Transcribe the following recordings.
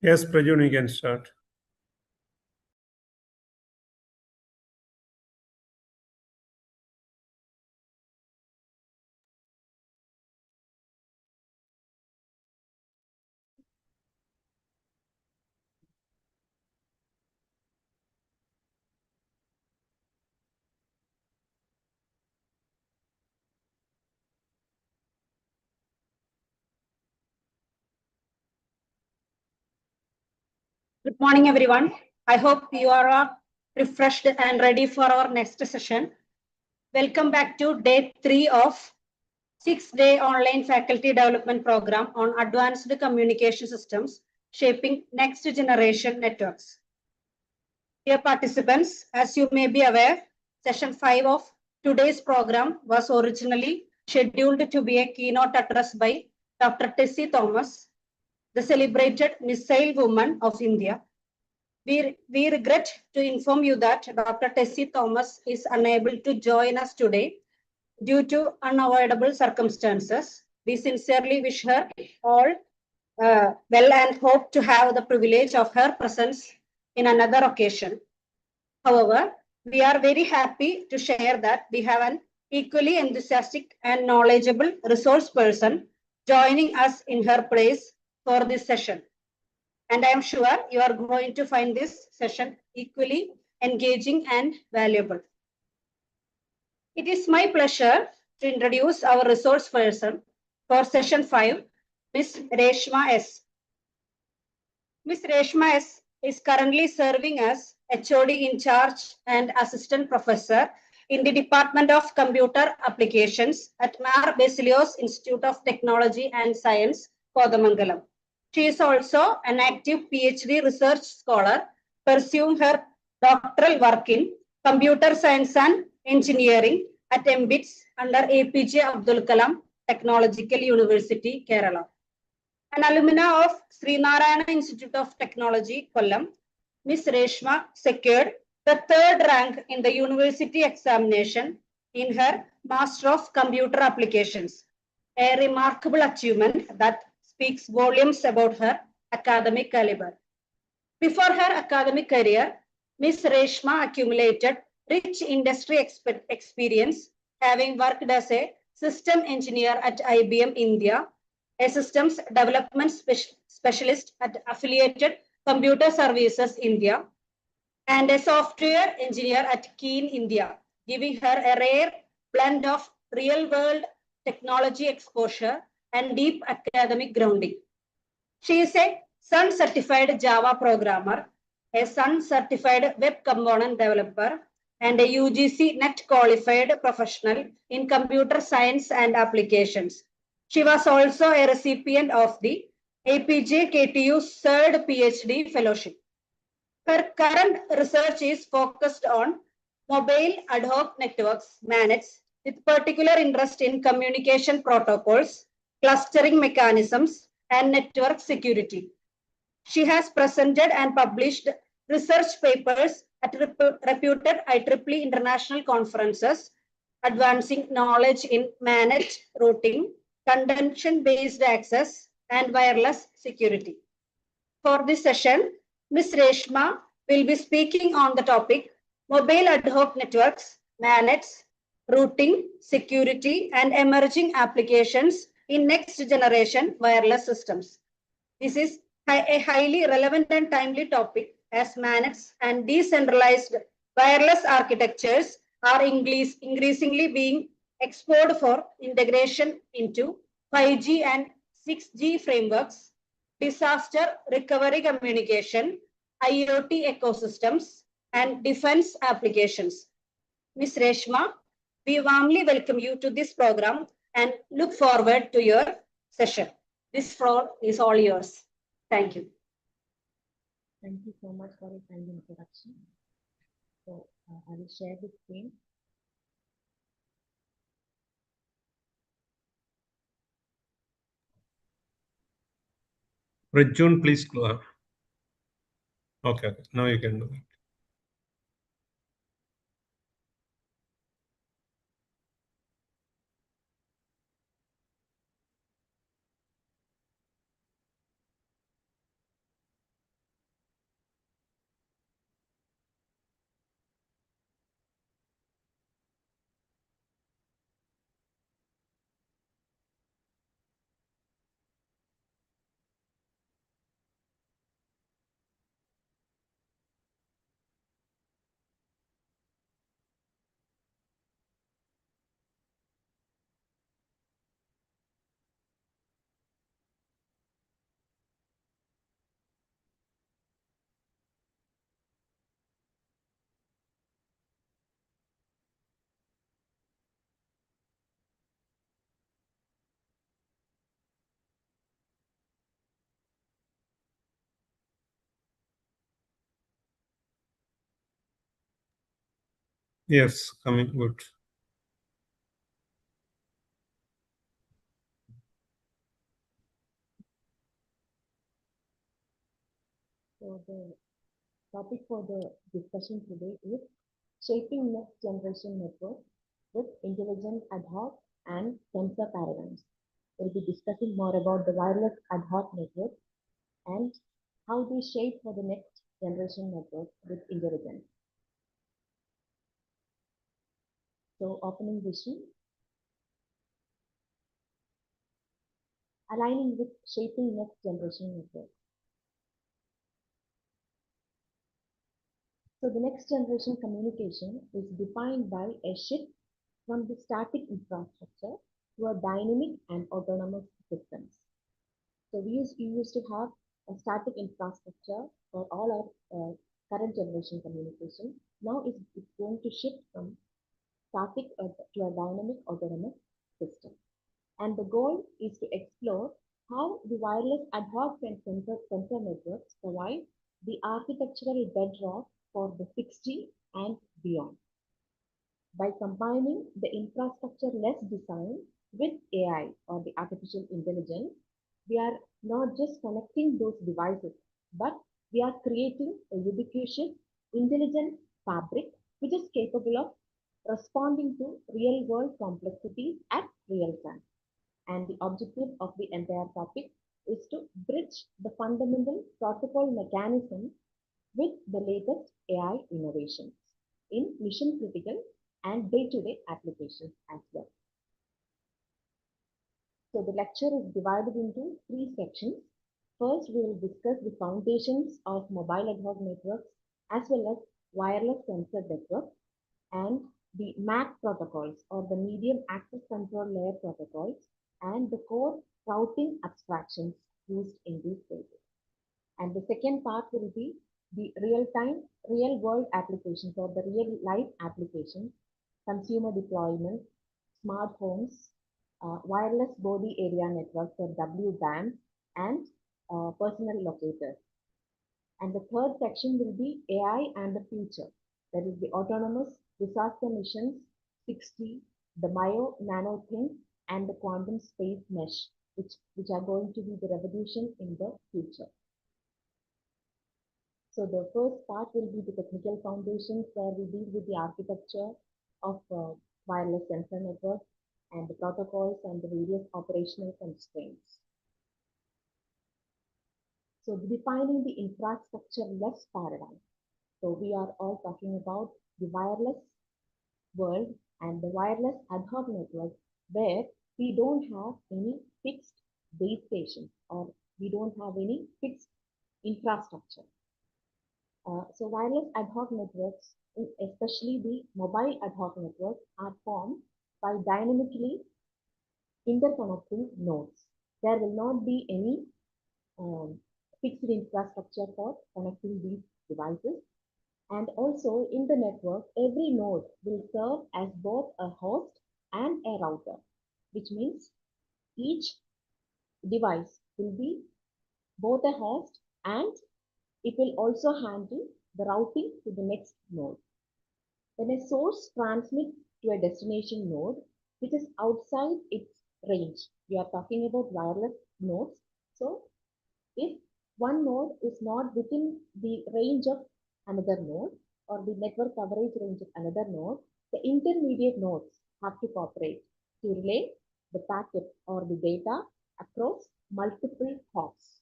Yes, Prajun, you can start. Good morning, everyone. I hope you are all refreshed and ready for our next session. Welcome back to day 3 of 6-day online faculty development program on advanced communication systems shaping next generation networks. Dear participants, as you may be aware, session 5 of today's program was originally scheduled to be a keynote address by Dr. Tessie Thomas, the celebrated missile woman of India. We regret to inform you that Dr. Tessie Thomas is unable to join us today due to unavoidable circumstances. We sincerely wish her all well and hope to have the privilege of her presence in another occasion. However, we are very happy to share that we have an equally enthusiastic and knowledgeable resource person joining us in her place for this session. And I am sure you are going to find this session equally engaging and valuable. It is my pleasure to introduce our resource person for session 5, Ms. Reshma S. Ms. Reshma S is currently serving as HOD in charge and assistant professor in the Department of Computer Applications at Mar Basilios Institute of Technology and Science, Kodamangalam. She is also an active PhD research scholar pursuing her doctoral work in computer science and engineering at MBITS under APJ Abdul Kalam Technological University, Kerala. An alumna of Srinarayana Institute of Technology, Kollam, Ms. Reshma secured the 3rd rank in the university examination in her Master of Computer Applications, a remarkable achievement that speaks volumes about her academic caliber. Before her academic career, Ms. Reshma accumulated rich industry experience, having worked as a system engineer at IBM India, a systems development specialist at affiliated Computer Services India, and a software engineer at Keen India, giving her a rare blend of real-world technology exposure and deep academic grounding. She is a Sun-certified Java programmer, a Sun-certified web component developer, and a UGC NET qualified professional in computer science and applications. She was also a recipient of the APJ KTU's 3rd PhD fellowship. Her current research is focused on mobile ad hoc networks managed with particular interest in communication protocols, clustering mechanisms, and network security. She has presented and published research papers at reputed IEEE international conferences, advancing knowledge in managed routing, contention-based access, and wireless security. For this session, Ms. Reshma will be speaking on the topic mobile ad hoc networks, managed routing, security, and emerging applications in next generation wireless systems. This is a highly relevant and timely topic as managed and decentralized wireless architectures are increasingly being explored for integration into 5G and 6G frameworks, disaster recovery communication, IoT ecosystems, and defense applications. Ms. Reshma, we warmly welcome you to this program and look forward to your session. This floor is all yours. Thank you. Thank you so much for your kind introduction. So I will share the screen. Prajun, please go. Okay, now you can do it. Yes, coming good. So the topic for the discussion today is shaping next generation networks with intelligent ad hoc and sensor paradigms. We'll be discussing more about the wireless ad hoc network and how they shape for the next generation network with intelligence. So opening vision, aligning with shaping next generation network. So the next generation communication is defined by a shift from the static infrastructure to a dynamic and autonomous systems. So we used to have a static infrastructure for all our current generation communication. Now it's going to shift from static to a dynamic autonomous system. And the goal is to explore how the wireless ad hoc and sensor networks provide the architectural bedrock for the 6G and beyond. By combining the infrastructure-less design with AI or the artificial intelligence, we are not just connecting those devices, but we are creating a ubiquitous, intelligent fabric which is capable of responding to real-world complexities at real time. And the objective of the entire topic is to bridge the fundamental protocol mechanism with the latest AI innovations in mission critical and day-to-day applications as well. So the lecture is divided into three sections. First, we will discuss the foundations of mobile ad hoc networks as well as wireless sensor networks and the MAC protocols or the medium access control layer protocols and the core routing abstractions used in these cases. And the second part will be the real-time, real-world applications or the real-life applications, consumer deployment, smart homes, wireless body area networks or W-band, and personal locators. And the third section will be AI and the future. That is the autonomous disaster missions, 6G, the nano things, and the quantum space mesh, which are going to be the revolution in the future. So the first part will be the technical foundations where we deal with the architecture of wireless sensor networks and the protocols and the various operational constraints. So defining the infrastructure-less paradigm. So we are all talking about the wireless world and the wireless ad hoc network where we don't have any fixed base stations or we don't have any fixed infrastructure. So wireless ad hoc networks, especially the mobile ad hoc networks, are formed by dynamically interconnecting nodes. There will not be any fixed infrastructure for connecting these devices. And also in the network, every node will serve as both a host and a router, which means each device will be both a host and it will also handle the routing to the next node. When a source transmits to a destination node, which is outside its range, we are talking about wireless nodes. So if one node is not within the range of another node or the network coverage range of another node, the intermediate nodes have to cooperate to relay the packet or the data across multiple hops.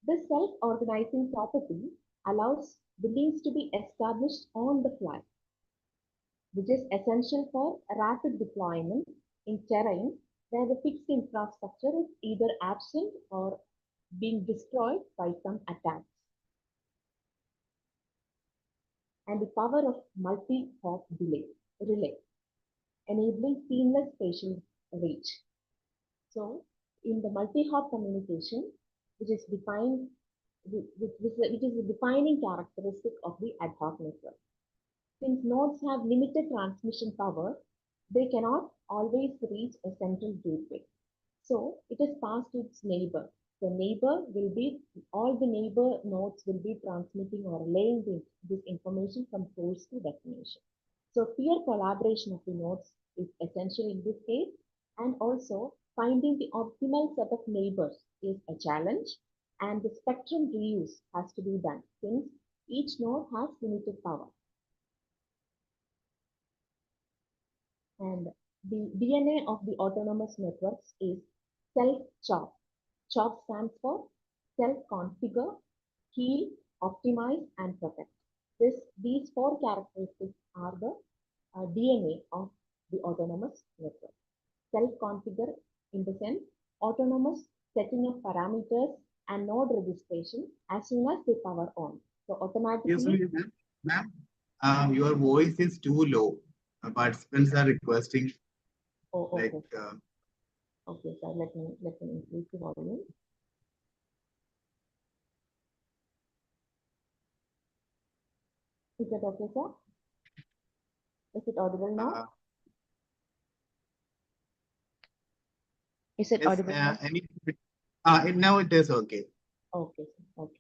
This self-organizing property allows the links to be established on the fly, which is essential for rapid deployment in terrain where the fixed infrastructure is either absent or being destroyed by some attacks. And the power of multi-hop relay, enabling seamless spatial reach. So in the multi-hop communication, which is defined, which is the defining characteristic of the ad hoc network. Since nodes have limited transmission power, they cannot always reach a central gateway. So it is passed to its neighbor. The neighbor will be, all the neighbor nodes will be transmitting or relaying this information from source to destination. So peer collaboration of the nodes is essential in this case, and also finding the optimal set of neighbors is a challenge, and the spectrum reuse has to be done since each node has limited power. And the DNA of the autonomous networks is self-CHOP. CHOP stands for self-configure, heal, optimize, and protect. These four characteristics are the DNA of the autonomous network. Self-configure in the sense autonomous setting of parameters and node registration as soon as they power on. So Excuse automatically. me, ma'am. Your voice is too low. Participants are requesting Oh, like okay. Okay, so let me increase the volume. Is that okay, sir? Is it audible now? Is it yes, audible now? now it is okay. Okay, okay.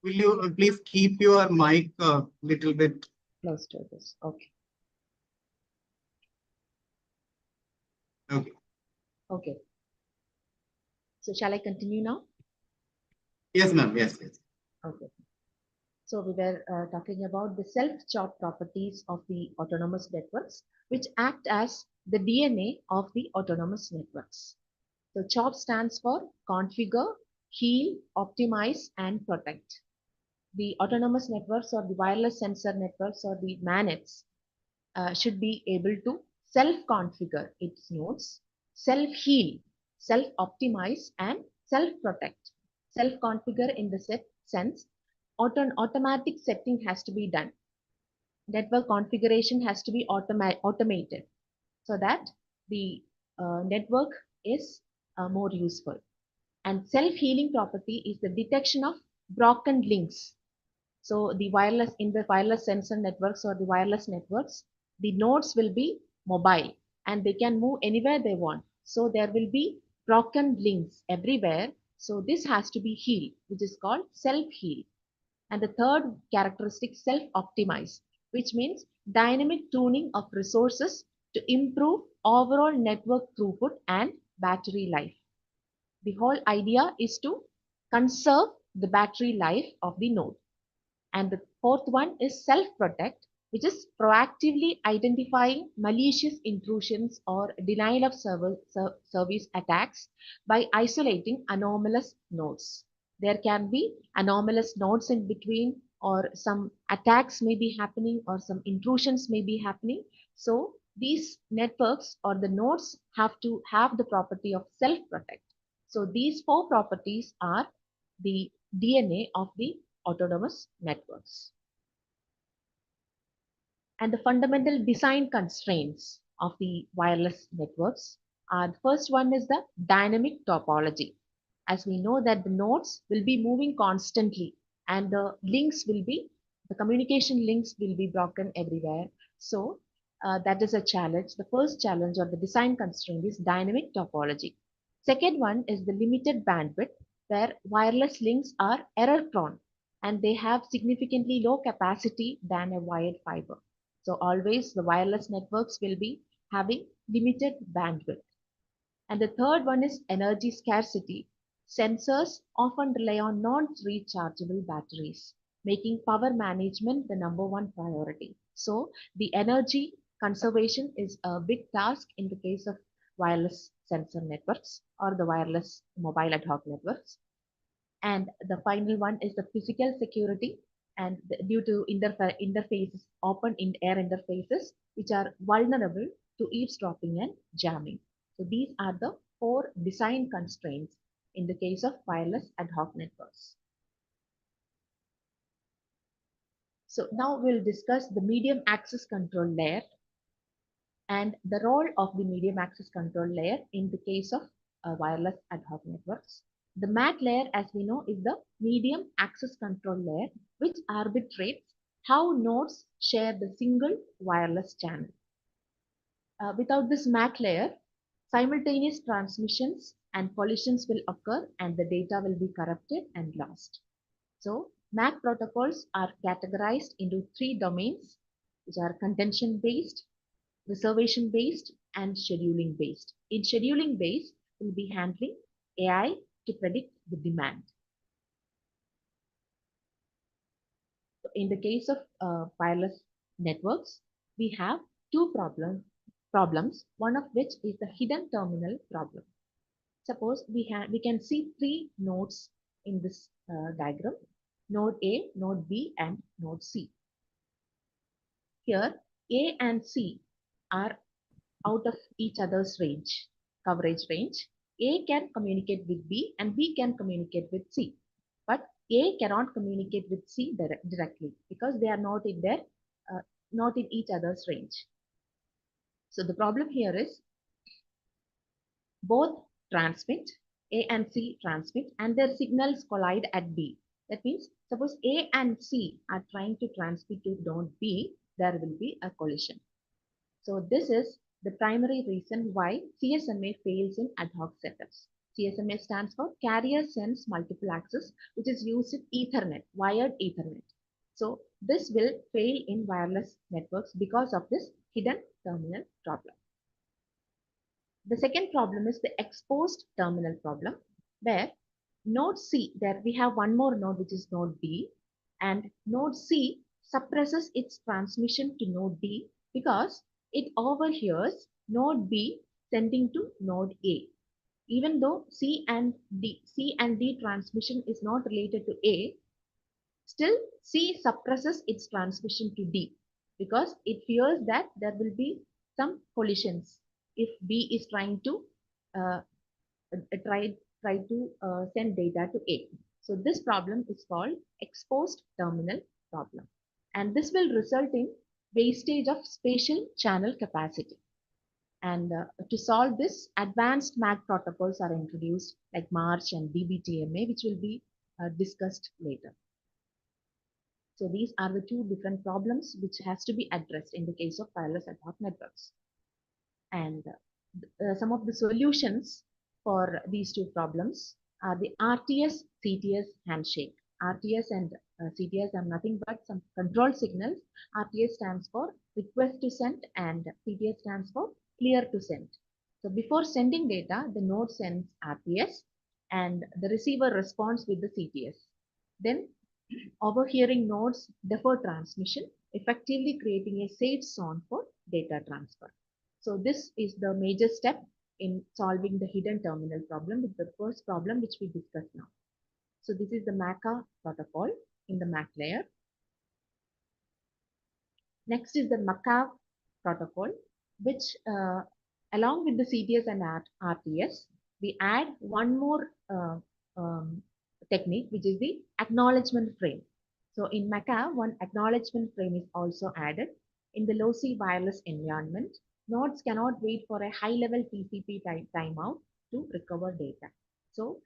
Will you please keep your mic a little bit Close to this. Okay. okay? Okay. So shall I continue now? Yes, ma'am. Yes, yes. Okay. So we were talking about the self-CHOP properties of the autonomous networks, which act as the DNA of the autonomous networks. So CHOP stands for configure, heal, optimize, and protect. The autonomous networks or the wireless sensor networks or the MANETs should be able to self-configure its nodes, self-heal, self-optimize, and self-protect. Self-configure in the sense, automatic setting has to be done. Network configuration has to be automated so that the network is more useful. And self-healing property is the detection of broken links. So the in the wireless sensor networks or the wireless networks, the nodes will be mobile and they can move anywhere they want. So there will be broken links everywhere. So this has to be healed, which is called self-heal. And the third characteristic, self-optimize, which means dynamic tuning of resources to improve overall network throughput and battery life. The whole idea is to conserve the battery life of the node. And the fourth one is self-protect, which is proactively identifying malicious intrusions or denial of service attacks by isolating anomalous nodes. There can be anomalous nodes in between, or some attacks may be happening, or some intrusions may be happening. So these networks or the nodes have to have the property of self-protect. So these four properties are the DNA of the autonomous networks. And the fundamental design constraints of the wireless networks are, the first one is the dynamic topology. As we know that the nodes will be moving constantly and the communication links will be broken everywhere. So that is a challenge. The first challenge or the design constraint is dynamic topology. Second one is the limited bandwidth, where wireless links are error prone and they have significantly low capacity than a wired fiber. So always the wireless networks will be having limited bandwidth. And the third one is energy scarcity. Sensors often rely on non-rechargeable batteries, making power management the number one priority. So the energy conservation is a big task in the case of wireless sensor networks or the wireless mobile ad hoc networks. And the final one is the physical security, and due to interfaces, open in air interfaces, which are vulnerable to eavesdropping and jamming. So these are the four design constraints in the case of wireless ad hoc networks. So now we'll discuss the medium access control layer and the role of the medium access control layer in the case of wireless ad hoc networks. The MAC layer, as we know, is the medium access control layer, which arbitrates how nodes share the single wireless channel. Without this MAC layer, simultaneous transmissions and collisions will occur and the data will be corrupted and lost. So MAC protocols are categorized into three domains: which are contention based, reservation based, and scheduling based. In scheduling based, we'll be handling AI to predict the demand. In the case of wireless networks, we have two problems, one of which is the hidden terminal problem. Suppose we can see three nodes in this diagram: node A, node B, and node C. Here, A and C are out of each other's coverage range. A can communicate with B and B can communicate with C. But A cannot communicate with C directly because they are not in each other's range. So the problem here is both transmit, A and C transmit, and their signals collide at B. That means, suppose A and C are trying to transmit to node B, there will be a collision. So this is the primary reason why CSMA fails in ad hoc setups. CSMA stands for Carrier Sense Multiple Access, which is used in Ethernet, wired Ethernet. So this will fail in wireless networks because of this hidden terminal problem. The second problem is the exposed terminal problem, where node C, there we have one more node which is node D, and node C suppresses its transmission to node D because it overhears node B sending to node A. Even though C and D transmission is not related to A, still C suppresses its transmission to D because it fears that there will be some collisions if B is trying to uh, send data to A. So this problem is called exposed terminal problem, and this will result in wastage of spatial channel capacity. And to solve this, advanced MAC protocols are introduced like March and DBTMA, which will be discussed later. So these are the two different problems which has to be addressed in the case of wireless ad hoc networks. And some of the solutions for these two problems are the RTS CTS handshake. RTS and CTS are nothing but some control signals. RTS stands for request to send and CTS stands for clear to send. So before sending data, the node sends RTS and the receiver responds with the CTS. Then overhearing nodes defer transmission, effectively creating a safe zone for data transfer. So this is the major step in solving the hidden terminal problem with the first problem which we discussed now. So this is the MACA protocol in the MAC layer. Next is the MACA protocol, which along with the CTS and RTS, we add one more technique, which is the acknowledgement frame. So in MACA, one acknowledgement frame is also added. In the low-C wireless environment, nodes cannot wait for a high-level TCP timeout to recover data. So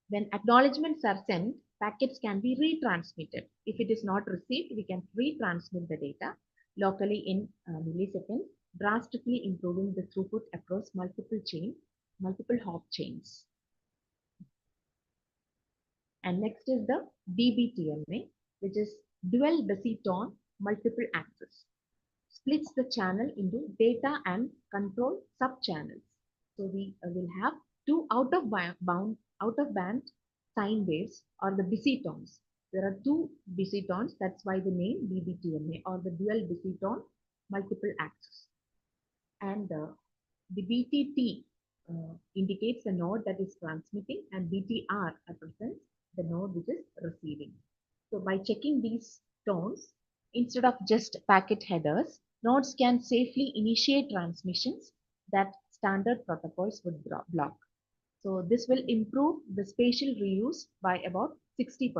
when acknowledgements are sent, packets can be retransmitted. If it is not received, we can retransmit the data locally in milliseconds, drastically improving the throughput across multiple HoC chains. And next is the DBTMA, which is dual basitone multiple access. Splits the channel into data and control sub-channels. So we will have two out-of-band sine waves or the basitones. There are two basitones, that's why the name DBTMA or the dual basitone multiple access. And the BTT indicates the node that is transmitting and BTR represents the node which is receiving. So by checking these tones, instead of just packet headers, nodes can safely initiate transmissions that standard protocols would block. So this will improve the spatial reuse by about 60%.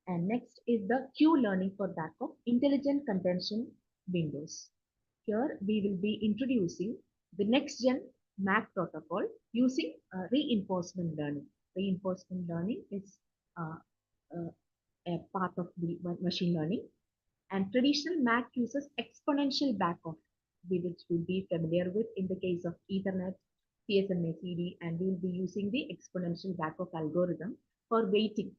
And next is the Q learning for backup intelligent contention windows. Here we will be introducing the next gen MAC protocol using reinforcement learning. Reinforcement learning is a part of the machine learning, and traditional MAC uses exponential backoff, which we'll be familiar with in the case of Ethernet, CSMA CD, and we will be using the exponential backoff algorithm for waiting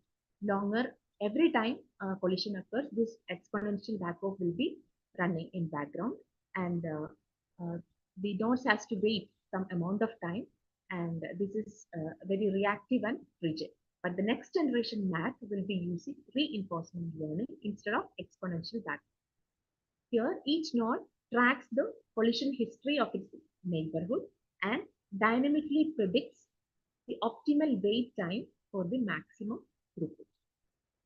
longer every time a collision occurs, this exponential backoff will be running in background, and the nodes has to wait some amount of time, and this is very reactive and rigid. But the next generation math will be using reinforcement learning instead of exponential backoff. Here, each node tracks the collision history of its neighborhood and dynamically predicts the optimal wait time for the maximum throughput.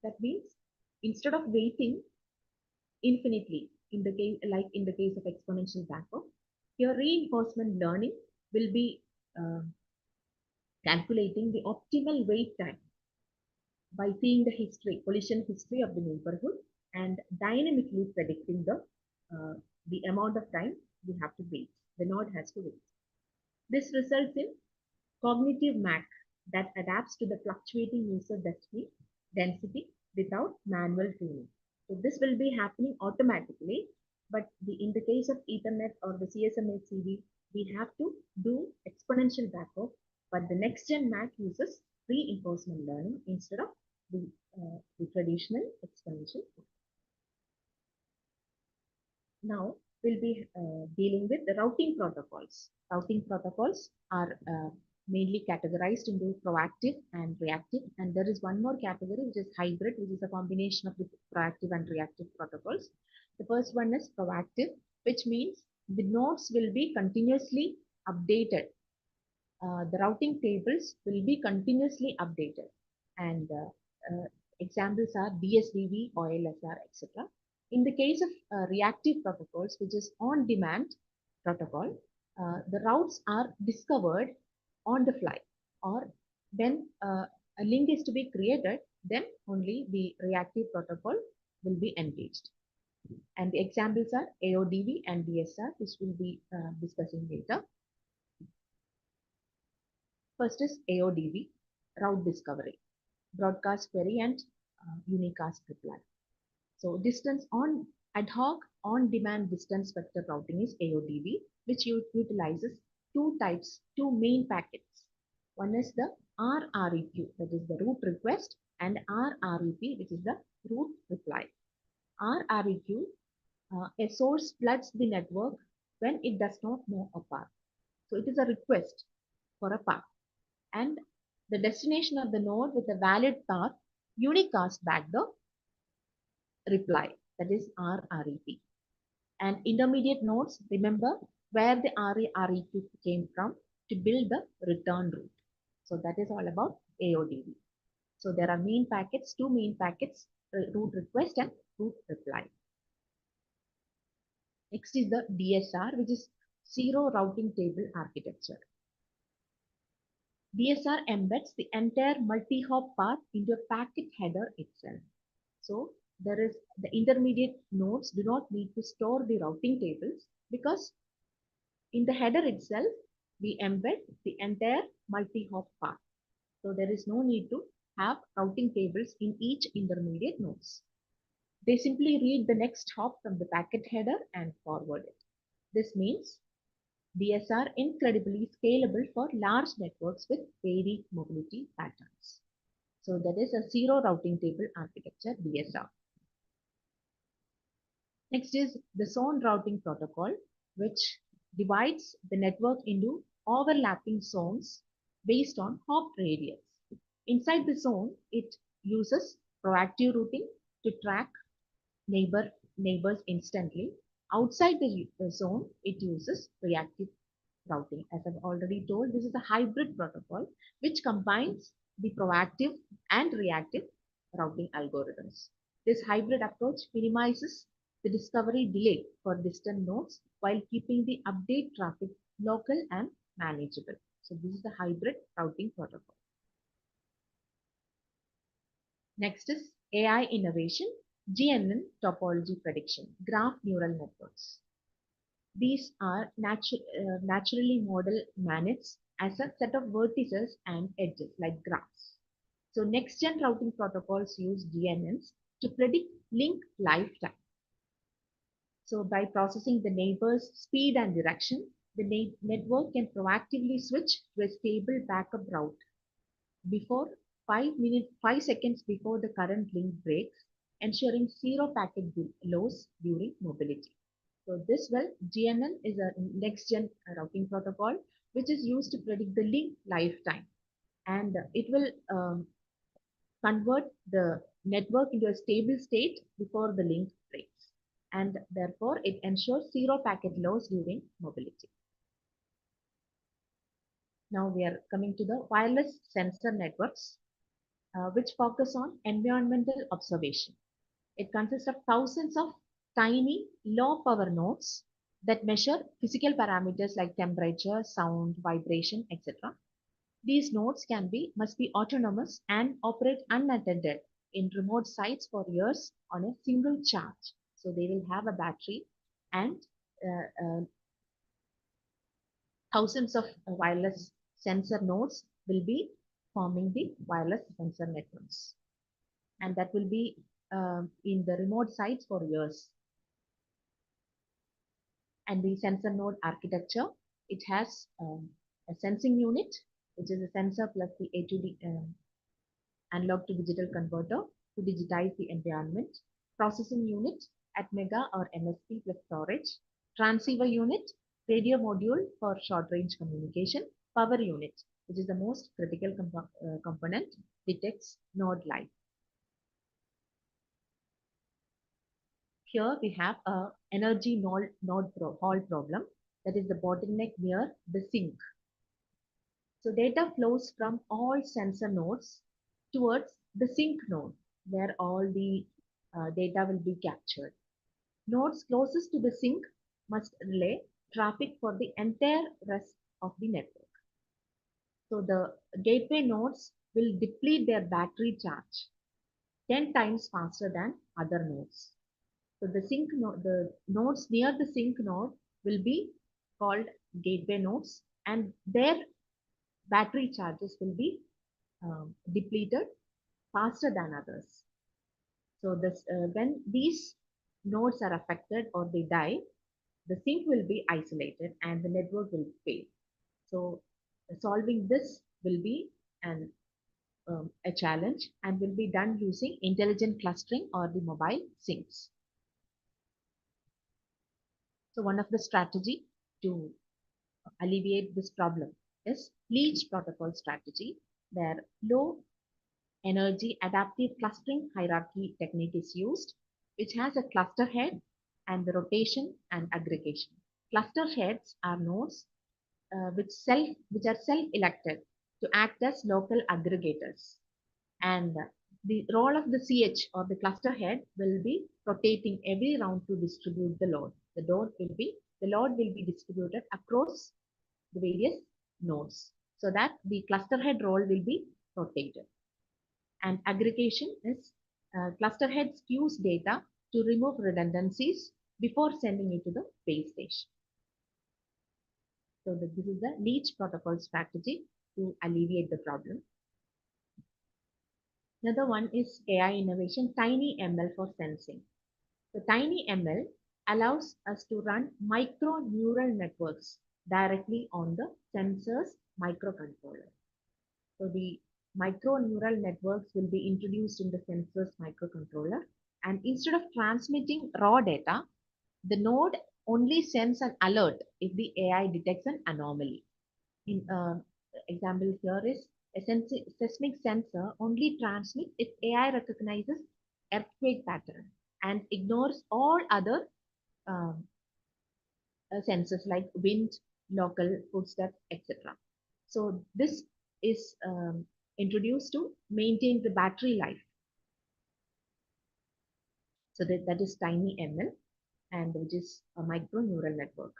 That means instead of waiting infinitely in the case of exponential backoff, here reinforcement learning will be calculating the optimal wait time by seeing the collision history of the neighborhood and dynamically predicting the amount of time we have to wait. The node has to wait. This results in cognitive MAC that adapts to the fluctuating user density without manual tuning. So this will be happening automatically, but in the case of Ethernet or the CSMA CV, we have to do exponential backoff, but the next gen MAC uses reinforcement learning instead of the traditional exponential. Now we'll be dealing with the routing protocols. Routing protocols are mainly categorized into proactive and reactive, and there is one more category which is hybrid, which is a combination of the proactive and reactive protocols. The first one is proactive, which means the nodes will be continuously updated. The routing tables will be continuously updated, and examples are DSDV, OLSR, etc. In the case of reactive protocols, which is on-demand protocol, the routes are discovered on the fly, or when a link is to be created, then only the reactive protocol will be engaged. And the examples are AODV and DSR, which we'll be discussing later. First is AODV, route discovery, broadcast query and unicast reply. So distance on ad hoc on-demand distance vector routing is AODV, which utilizes two main packets. One is the RREQ, that is the route request, and RREP, which is the route reply. RREQ, a source floods the network when it does not know a path. So it is a request for a path, and the destination of the node with a valid path unicast back the reply, that is RREP. And intermediate nodes remember where the RREQ came from to build the return route. So that is all about AODV. So there are two main packets, route request and route reply. Next is the DSR, which is zero routing table architecture. DSR embeds the entire multi-hop path into a packet header itself. So there is the intermediate nodes do not need to store the routing tables, because in the header itself, we embed the entire multi-hop path. So there is no need to have routing tables in each intermediate nodes. They simply read the next hop from the packet header and forward it. This means DSR incredibly scalable for large networks with varied mobility patterns. So that is a zero routing table architecture, DSR. Next is the zone routing protocol, which divides the network into overlapping zones based on hop radius. Inside the zone, it uses proactive routing to track neighbors instantly. Outside the zone, it uses reactive routing. As I've already told, this is a hybrid protocol which combines the proactive and reactive routing algorithms. This hybrid approach minimizes the discovery delay for distant nodes while keeping the update traffic local and manageable. So this is the hybrid routing protocol. Next is AI innovation, GNN topology prediction, graph neural networks. These are naturally model managed as a set of vertices and edges like graphs. So next-gen routing protocols use GNNs to predict link lifetime. So by processing the neighbor's speed and direction, the network can proactively switch to a stable backup route before 5 seconds before the current link breaks, ensuring zero packet loss during mobility. So this GNL is a next-gen routing protocol which is used to predict the link lifetime, and it will convert the network into a stable state before the link breaks, and therefore it ensures zero packet loss during mobility. Now we are coming to the wireless sensor networks, which focus on environmental observation. It consists of thousands of tiny low power nodes that measure physical parameters like temperature, sound, vibration, etc. These nodes must be autonomous and operate unattended in remote sites for years on a single charge. So they will have a battery, and thousands of wireless sensor nodes will be forming the wireless sensor networks, and that will be in the remote sites for years. And the sensor node architecture, it has a sensing unit, which is a sensor plus the A to D analog to digital converter to digitize the environment, processing unit at mega or MSP plus storage, transceiver unit, radio module for short range communication, power unit, which is the most critical component, detects node life. Here we have a energy node hall problem, that is the bottleneck near the sink. So data flows from all sensor nodes towards the sink node, where all the data will be captured. Nodes closest to the sink must relay traffic for the entire rest of the network. So the gateway nodes will deplete their battery charge 10 times faster than other nodes. So the nodes near the sink node will be called gateway nodes, and their battery charges will be depleted faster than others. So when these nodes are affected or they die, the sink will be isolated and the network will fail. So solving this will be a challenge, and will be done using intelligent clustering or the mobile sinks. So one of the strategy to alleviate this problem is leech protocol strategy, where low energy adaptive clustering hierarchy technique is used, which has a cluster head and the rotation and aggregation. Cluster heads are nodes which are self-elected to act as local aggregators, and the role of the CH or the cluster head will be rotating every round to distribute the load. The load will be distributed across the various nodes, so that the cluster head role will be rotated. And aggregation is cluster heads use data to remove redundancies before sending it to the base station. So this is the leech protocol strategy to alleviate the problem. Another one is AI innovation, TinyML for sensing. The TinyML allows us to run micro neural networks directly on the sensor's microcontroller. So the micro neural networks will be introduced in the sensor's microcontroller, and instead of transmitting raw data, the node only sends an alert if the AI detects an anomaly. In example here is a seismic sensor only transmits if AI recognizes earthquake pattern and ignores all other sensors like wind, local footsteps, etc. So this is introduced to maintain the battery life. So that is TinyML, and which is a micro neural network.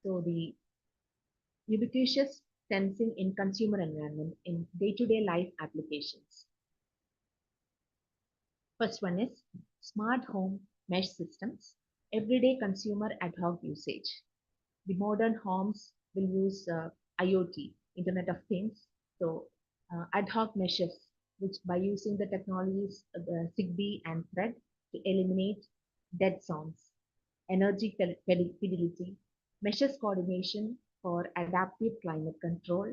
So the ubiquitous sensing in consumer environment in day-to-day life applications. First one is smart home mesh systems, everyday consumer ad hoc usage. The modern homes will use IoT, Internet of Things. So ad hoc meshes, which by using the technologies Zigbee and Thread to eliminate dead zones, energy fidelity, meshes coordination for adaptive climate control,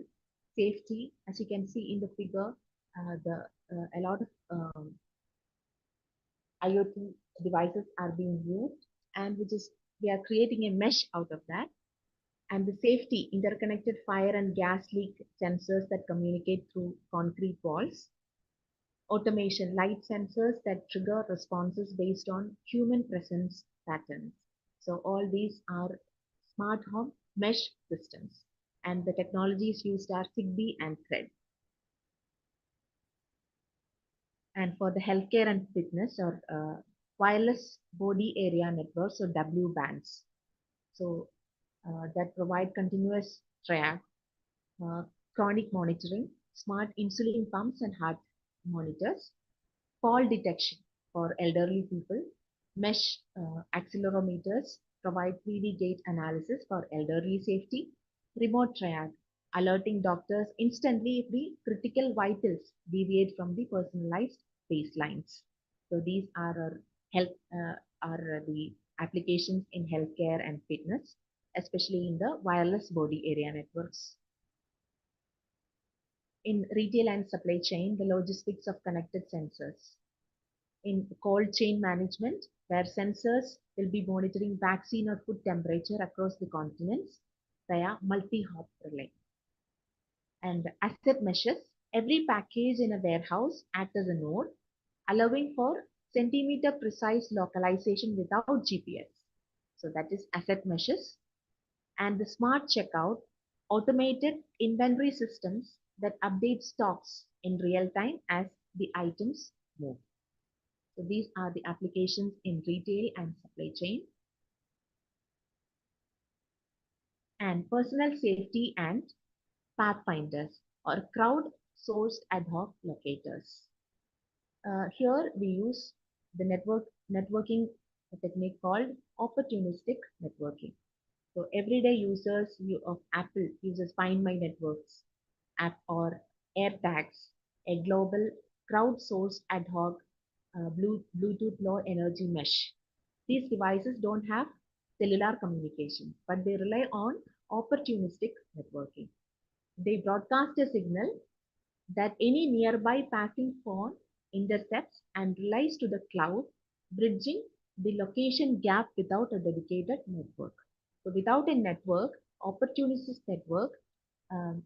safety. As you can see in the figure, a lot of IoT devices are being used, and we are creating a mesh out of that. And the safety, interconnected fire and gas leak sensors that communicate through concrete walls. Automation, light sensors that trigger responses based on human presence patterns. So all these are smart home mesh systems, and the technologies used are Zigbee and Thread. And for the healthcare and fitness, or wireless body area networks, or W bands. So that provide continuous triage, chronic monitoring, smart insulin pumps and heart monitors, fall detection for elderly people, mesh accelerometers provide 3D gait analysis for elderly safety, remote triage, alerting doctors instantly if the critical vitals deviate from the personalized baselines. So these are our the applications in healthcare and fitness, especially in the wireless body area networks. In retail and supply chain, the logistics of connected sensors. In cold chain management, where sensors will be monitoring vaccine or food temperature across the continents via multi-hop relay. And asset meshes, every package in a warehouse acts as a node, allowing for centimeter precise localization without GPS. So that is asset meshes. And the smart checkout, automated inventory systems that update stocks in real time as the items move. So these are the applications in retail and supply chain. And personal safety and pathfinders, or crowd-sourced ad hoc locators. Here we use the networking technique called opportunistic networking. So everyday users of Apple uses Find My Networks app or AirTags, a global crowdsourced ad hoc Bluetooth low energy mesh. These devices don't have cellular communication, but they rely on opportunistic networking. They broadcast a signal that any nearby passing phone intercepts and relies to the cloud, bridging the location gap without a dedicated network. So without a network, opportunistic network um,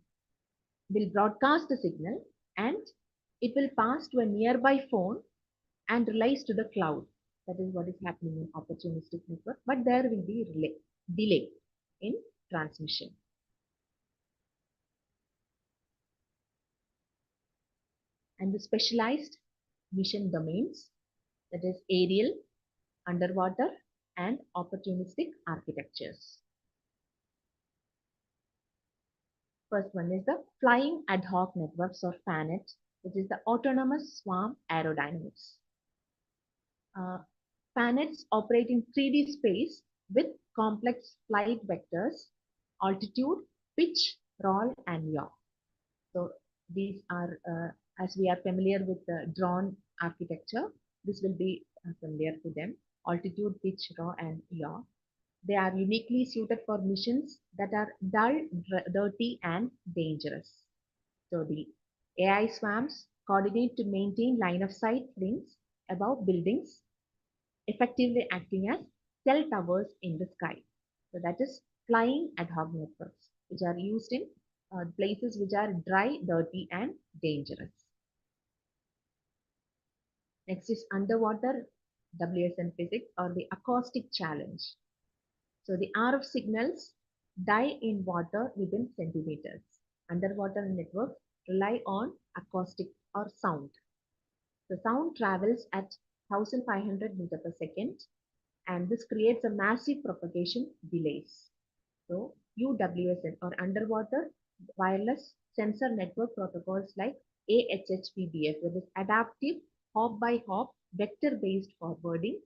will broadcast the signal, and it will pass to a nearby phone and relies to the cloud. That is what is happening in opportunistic network, but there will be delay in transmission. And the specialized mission domains, that is aerial, underwater, and opportunistic architectures. First one is the flying ad hoc networks, or FANET, which is the autonomous swarm aerodynamics. FANETs operate in 3D space with complex flight vectors, altitude, pitch, roll, and yaw. So these are, as we are familiar with the drone architecture, this will be familiar to them. Altitude, pitch, yaw, and yaw. They are uniquely suited for missions that are dull, dirty, and dangerous. So the AI swarms coordinate to maintain line of sight links above buildings, effectively acting as cell towers in the sky. So that is flying ad hoc networks, which are used in places which are dry, dirty, and dangerous. Next is underwater WSN physics, or the acoustic challenge. So the RF signals die in water within centimeters. Underwater networks rely on acoustic or sound. The sound travels at 1500 meters per second, and this creates a massive propagation delays. So UWSN, or underwater wireless sensor network protocols like AHHPBS, that is adaptive hop by hop vector based forwarding,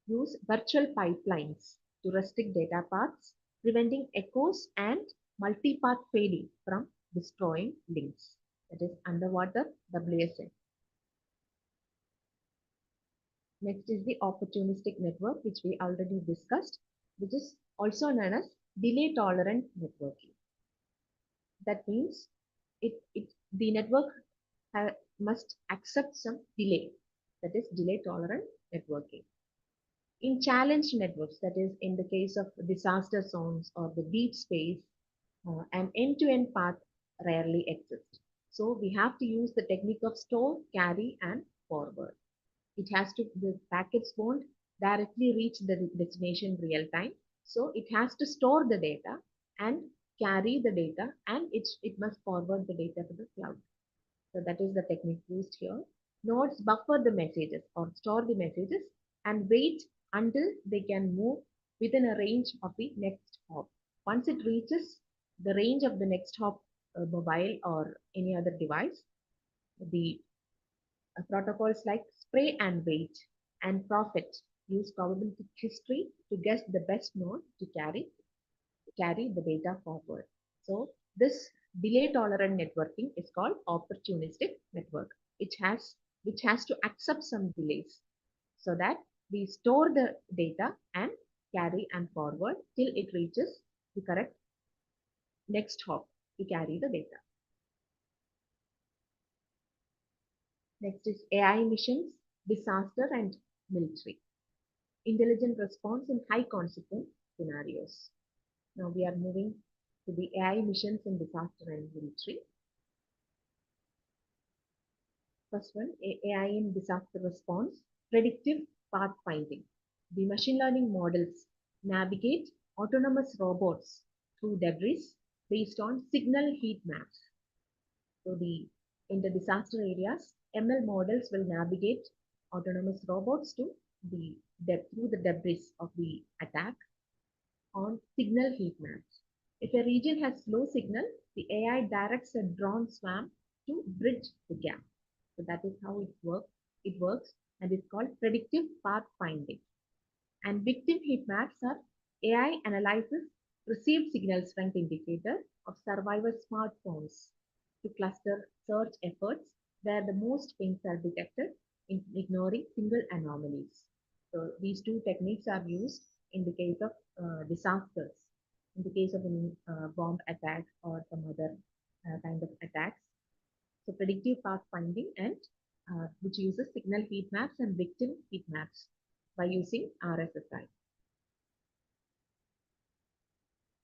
use virtual pipelines to restrict data paths, preventing echoes and multipath failing from destroying links. That is underwater WSN. Next is the opportunistic network, which we already discussed, which is also known as delay tolerant networking. That means the network must accept some delay, that is delay tolerant networking. In challenged networks, that is in the case of disaster zones or the deep space, an end-to-end path rarely exists. So we have to use the technique of store, carry, and forward. The packets won't directly reach the destination real time. So it has to store the data and carry the data, and it must forward the data to the cloud. So that is the technique used here. Nodes buffer the messages or store the messages and wait until they can move within a range of the next hop. Once it reaches the range of the next hop, mobile or any other device, the protocols like spray and wait and profit use probability history to guess the best node to carry the data forward. So this delay tolerant networking is called opportunistic network, which has to accept some delays so that we store the data and carry and forward till it reaches the correct next hop to carry the data. Next is AI missions, disaster and military. Intelligent response in high consequence scenarios. Now we are moving to the AI missions in disaster and military. First one, AI in disaster response, predictive pathfinding. The machine learning models navigate autonomous robots through debris based on signal heat maps. So in the disaster areas, ML models will navigate autonomous robots to through the debris of the attack on signal heat maps. If a region has low signal, the AI directs a drone swarm to bridge the gap. So that is how it works, and it's called predictive pathfinding. And victim heat maps are AI analyzes received signal strength indicator of survivor smartphones to cluster search efforts where the most pings are detected, in ignoring single anomalies. So these two techniques are used in the case of disasters, in the case of a bomb attack or some other kind of attacks. So predictive pathfinding and which uses signal heat maps and victim heat maps by using RSSI.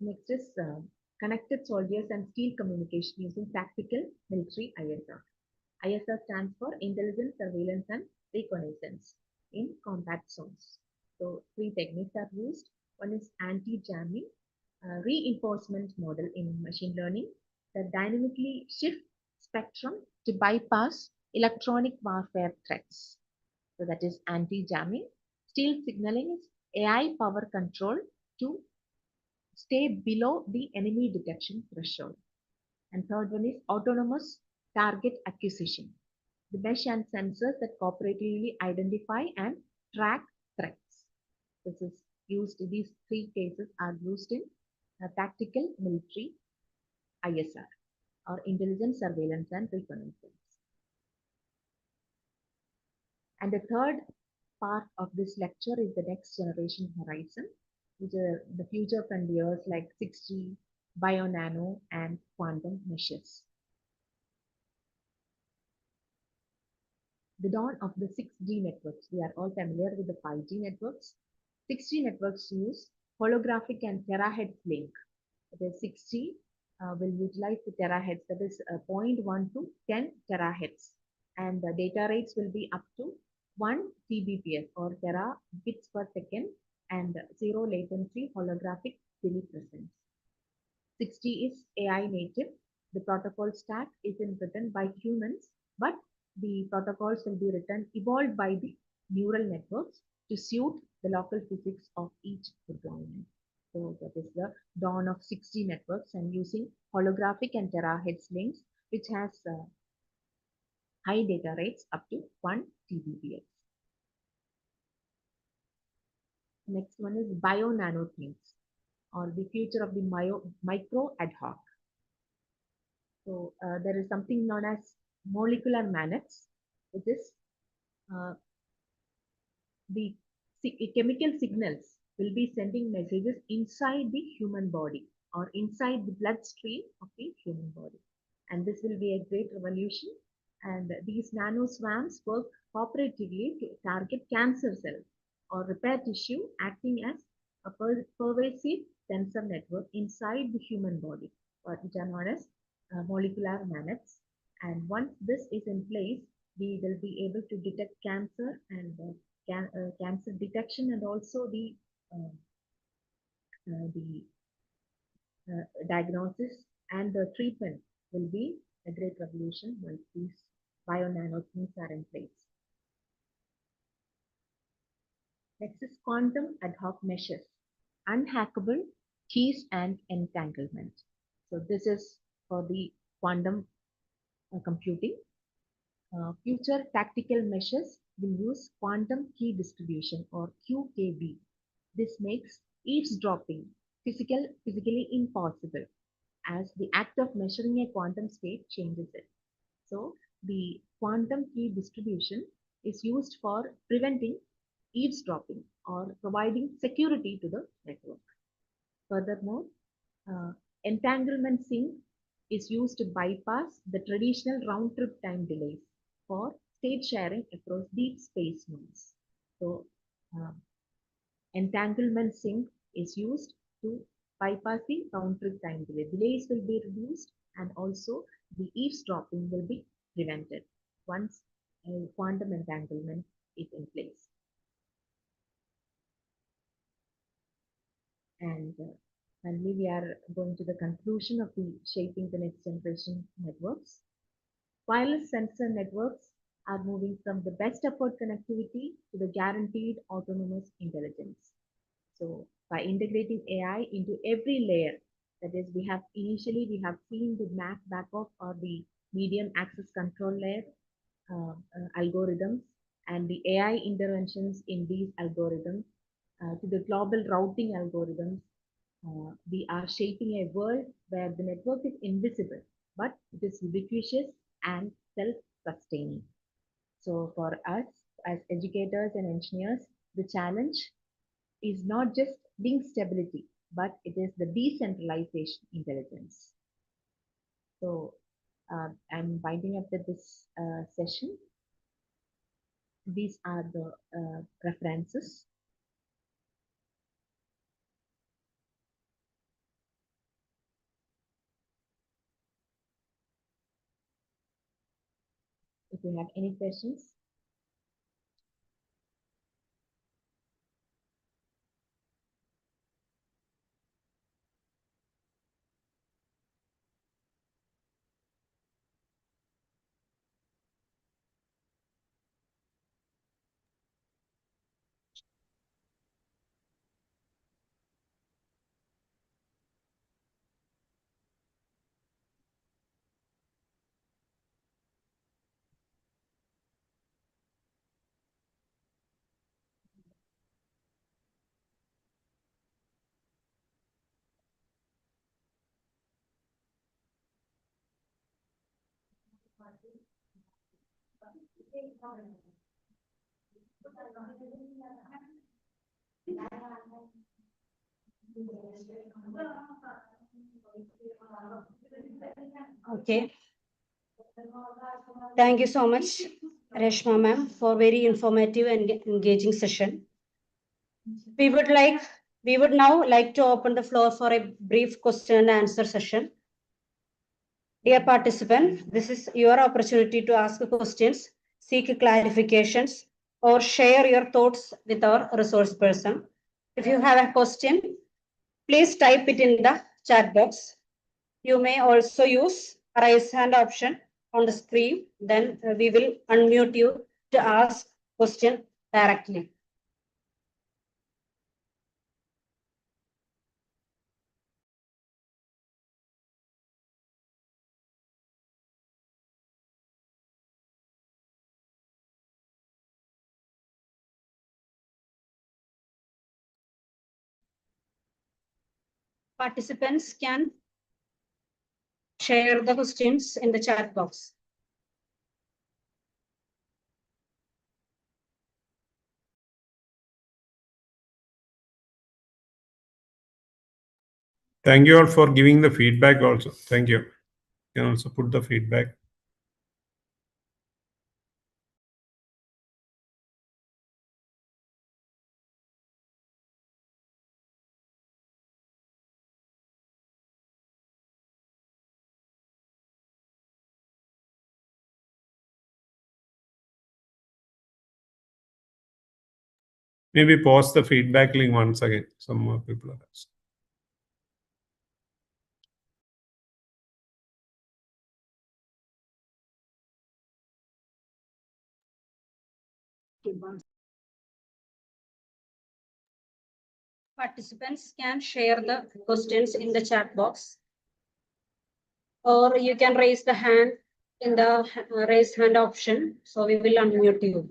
Next is connected soldiers and steel communication using tactical military ISR. ISR stands for intelligence, surveillance, and reconnaissance in combat zones. So three techniques are used. One is anti-jamming, reinforcement model in machine learning that dynamically shift spectrum to bypass electronic warfare threats. So that is anti-jamming. Steel signaling is AI power control to stay below the enemy detection threshold. And third one is autonomous target acquisition. The mesh and sensors that cooperatively identify and track threats. This is used, these three cases are used in tactical military ISR or intelligence, surveillance, and reconnaissance. And the third part of this lecture is the next generation horizon, which are the future frontiers like 6G, bio-nano, and quantum meshes. The dawn of the 6G networks. We are all familiar with the 5G networks. 6G networks use holographic and terahertz link. The 6G will utilize the terahertz, that is 0.1 to 10 terahertz. And the data rates will be up to 1 Tbps or terabits per second and zero latency holographic telepresence. 6G is AI native. The protocol stack isn't written by humans, but the protocols will be written, evolved by the neural networks to suit the local physics of each deployment. So that is the dawn of 6G networks and using holographic and terahertz links, which has high data rates up to 1 Tbps. Next one is bio-nano things, or the future of the micro ad hoc. So there is something known as molecular manets, which is the chemical signals will be sending messages inside the human body or inside the bloodstream of the human body. and this will be a great revolution. And these nano swarms work cooperatively to target cancer cells or repair tissue, acting as a pervasive sensor network inside the human body, which are known as molecular nanets. And once this is in place, we will be able to detect cancer and cancer detection, and also the diagnosis and the treatment will be a great revolution once these bio-nanothings are in place. Next is quantum ad hoc meshes, unhackable keys and entanglement. So this is for the quantum computing. Future tactical meshes will use quantum key distribution or QKD. This makes eavesdropping physically impossible, as the act of measuring a quantum state changes it. So the quantum key distribution is used for preventing eavesdropping or providing security to the network. Furthermore, entanglement sync is used to bypass the traditional round-trip time delays for state sharing across deep space nodes. So entanglement sync is used to bypass the round-trip time delay. Delays will be reduced, and also the eavesdropping will be prevented once quantum entanglement is in place. And finally, we are going to the conclusion of the shaping the next generation networks. Wireless sensor networks are moving from the best effort connectivity to the guaranteed autonomous intelligence. So by integrating AI into every layer, that is, we have seen the MAC backoff or the medium access control layer algorithms and the AI interventions in these algorithms to the global routing algorithms. We are shaping a world where the network is invisible, but it is ubiquitous and self-sustaining. So for us as educators and engineers, the challenge is not just link stability, but it is the decentralization intelligence. So I'm winding up with this session. These are the references. If you have any questions. Okay. Thank you so much, Reshma ma'am, for very informative and engaging session. We would now like to open the floor for a brief question and answer session. Dear participant, this is your opportunity to ask questions, seek clarifications, or share your thoughts with our resource person. If you have a question, please type it in the chat box. You may also use raise hand option on the screen. Then we will unmute you to ask question directly. Participants can share the questions in the chat box. Thank you all for giving the feedback also. Thank you. You can also put the feedback. Maybe pause the feedback link once again. Some more people are asking. Participants can share the questions in the chat box, or you can raise the hand in the raise hand option. So we will unmute you.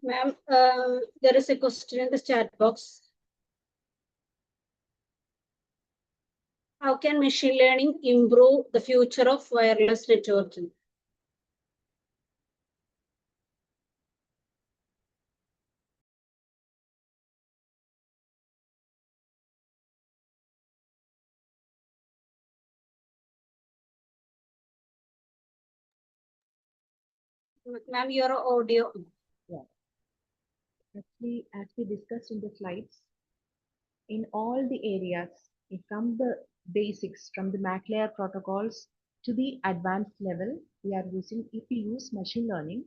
Ma'am, there is a question in the chat box. How can machine learning improve the future of wireless networking? Ma'am, your audio. Actually, as we discussed in the slides, in all the areas, from the basics, from the MAC layer protocols to the advanced level, we are using, if we use machine learning,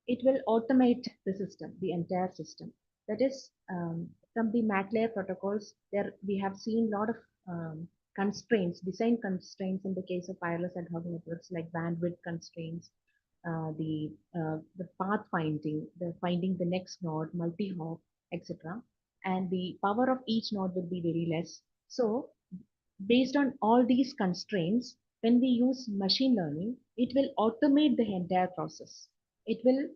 it will automate the system, the entire system. That is, from the MAC layer protocols, there we have seen a lot of constraints, design constraints in the case of wireless ad hoc networks, like bandwidth constraints, the path finding, the finding the next node, multi-hop, etc. And the power of each node will be very less. So based on all these constraints, when we use machine learning, it will automate the entire process. It will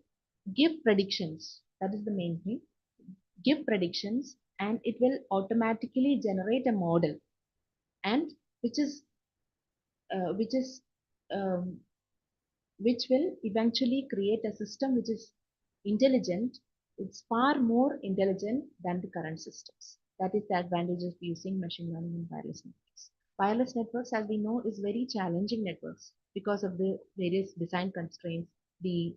give predictions. That is the main thing. Give predictions, and it will automatically generate a model, and which is uh, which is um, which will eventually create a system which is intelligent. It's far more intelligent than the current systems. That is the advantage of using machine learning in wireless networks. Wireless networks, as we know, is very challenging networks because of the various design constraints. The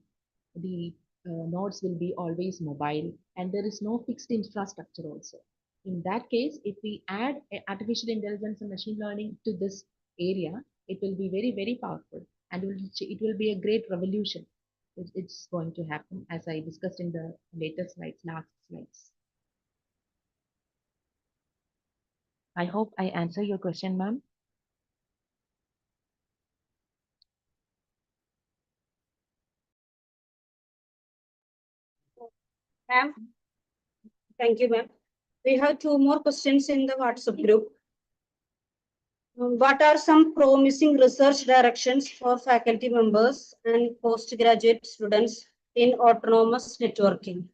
nodes will be always mobile, and there is no fixed infrastructure also. In that case, if we add artificial intelligence and machine learning to this area, it will be very, very powerful, and it will be a great revolution. It's going to happen, as I discussed in the later slides, last slides. I hope I answer your question, ma'am. Ma'am, thank you, ma'am. We have two more questions in the WhatsApp group. What are some promising research directions for faculty members and postgraduate students in autonomous networking?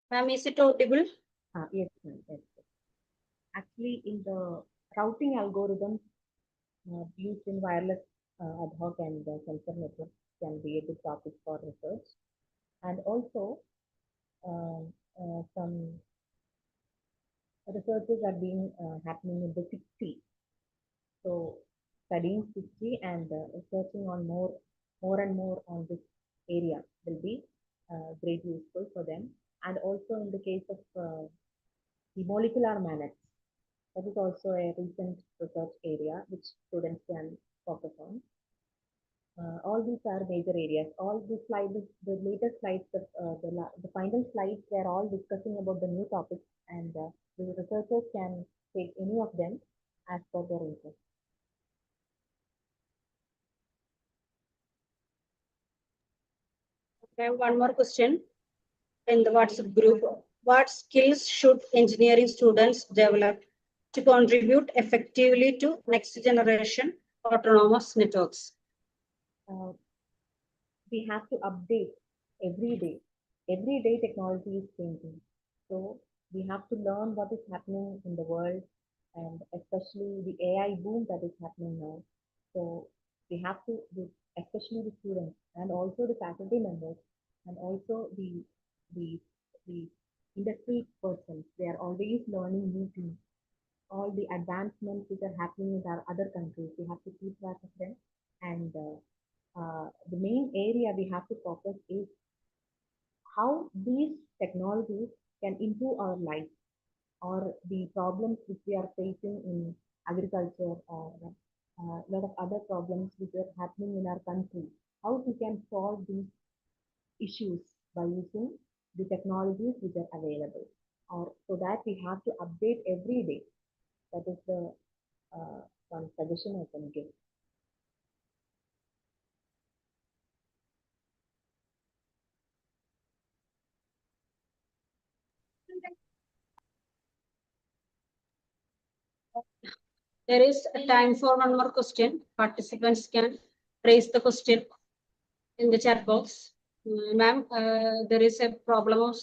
Ma'am, is it audible? Yes, ma'am. Yes. Actually, in the routing algorithm used in wireless ad hoc and sensor networks can be a good topic for research. And also some researches are being happening in the 6C. So studying 6C and researching on more and more on this area will be great useful for them. And also in the case of the molecular magnets, that is also a recent research area which students can focus on. All these are major areas. All the slides, the latest slides, the final slides, they're all discussing about the new topics, and the researchers can take any of them as per their interest. I have one more question in the WhatsApp group. What skills should engineering students develop to contribute effectively to next generation autonomous networks? We have to update every day. Every day technology is changing. So we have to learn what is happening in the world, and especially the AI boom that is happening now. So we have to, especially the students and also the faculty members and also the industry persons, they are always learning new things. All the advancements which are happening in our other countries, we have to keep track of them. And the main area we have to focus is how these technologies can improve our life or the problems which we are facing in agriculture or a lot of other problems which are happening in our country, how we can solve these issues by using the technologies which are available. Or so that we have to update every day. That is the one suggestion I can give. There is a time for one more question. Participants can raise the question in the chat box. Ma'am, there is a problem of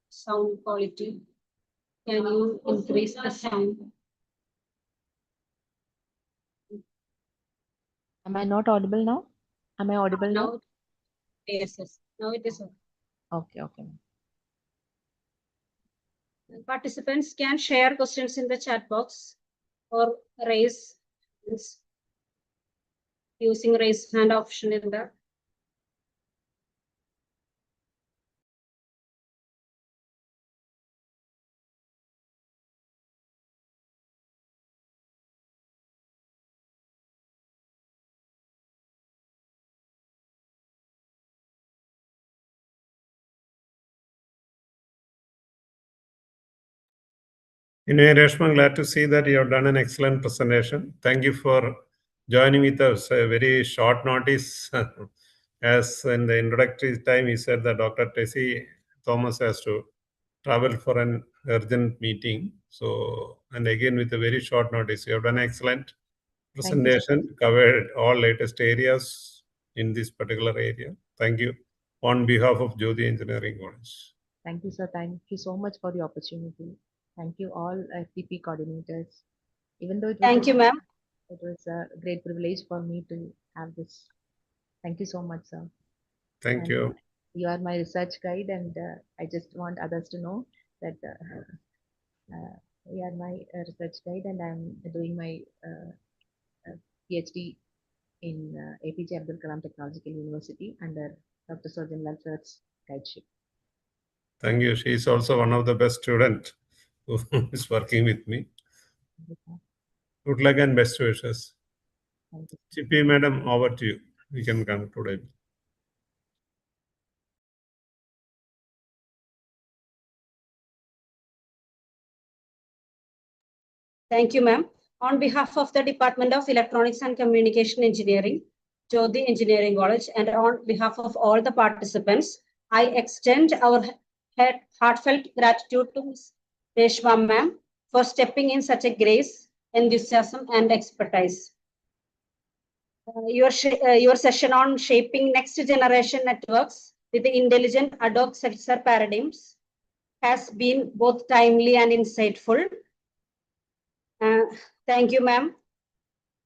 sound quality. Can you increase the sound? Am I not audible now? Am I audible now? Now, yes. Now it is. Okay, okay. Participants can share questions in the chat box or raise using raise hand option in the Anyway, Reshma, glad to see that you have done an excellent presentation. Thank you for joining with us. A very short notice. As in the introductory time, he said that Dr. Tessie Thomas has to travel for an urgent meeting. So, and again, with a very short notice, you have done excellent presentation, covered all latest areas in this particular area. Thank you on behalf of Jyoti Engineering College. Thank you, sir. Thank you so much for the opportunity. Thank you all FDP coordinators. Even though it was thank you, ma'am. It was a great privilege for me to have this. Thank you so much, sir. Thank you. You are my research guide, and I just want others to know that you are my research guide, and I'm doing my PhD in APJ Abdul Kalam Technological University under Dr. Surjan Lalsar's guideship. Thank you. She is also one of the best students who is working with me. Good luck and best wishes. Thank you. CP madam, over to you. We can conclude. Thank you, ma'am. On behalf of the Department of Electronics and Communication Engineering, Jyoti Engineering College, and on behalf of all the participants, I extend our heartfelt gratitude to Ms. Reshma ma'am for stepping in such a grace, enthusiasm, and expertise. Your session on shaping next generation networks with the intelligent ad hoc sensor paradigms has been both timely and insightful. Thank you, ma'am.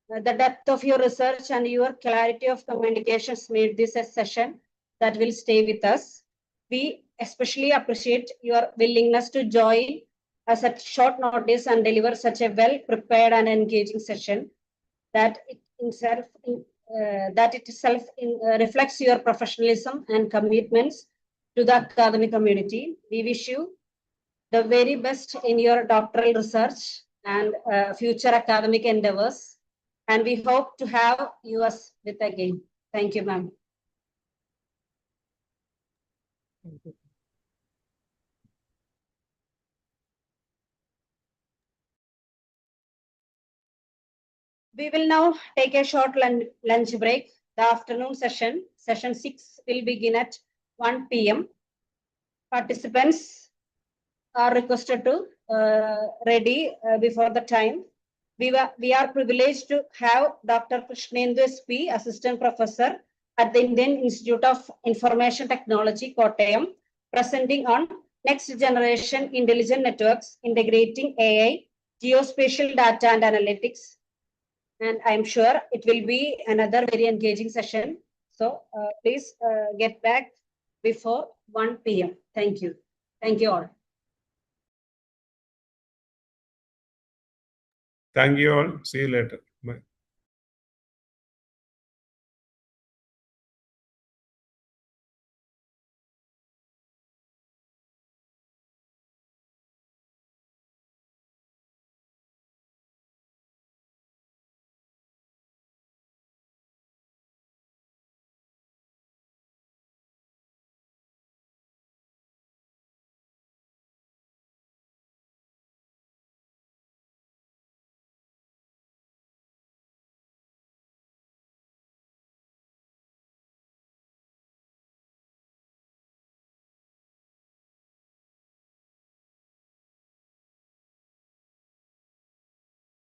The depth of your research and your clarity of communications made this a session that will stay with us. We especially appreciate your willingness to join us at short notice and deliver such a well-prepared and engaging session that it itself reflects your professionalism and commitments to the academic community. We wish you the very best in your doctoral research and future academic endeavors. And we hope to have you us with again. Thank you, ma'am. Thank you. We will now take a short lunch break. The afternoon session 6, will begin at 1 p.m. Participants are requested to ready before the time. We are privileged to have Dr. Krishnendu SP, Assistant Professor at the Indian Institute of Information Technology, Kottayam, presenting on next generation intelligent networks integrating AI, geospatial data and analytics. And I'm sure it will be another very engaging session. So please get back before 1 p.m. Thank you. Thank you all. Thank you all. See you later. Bye.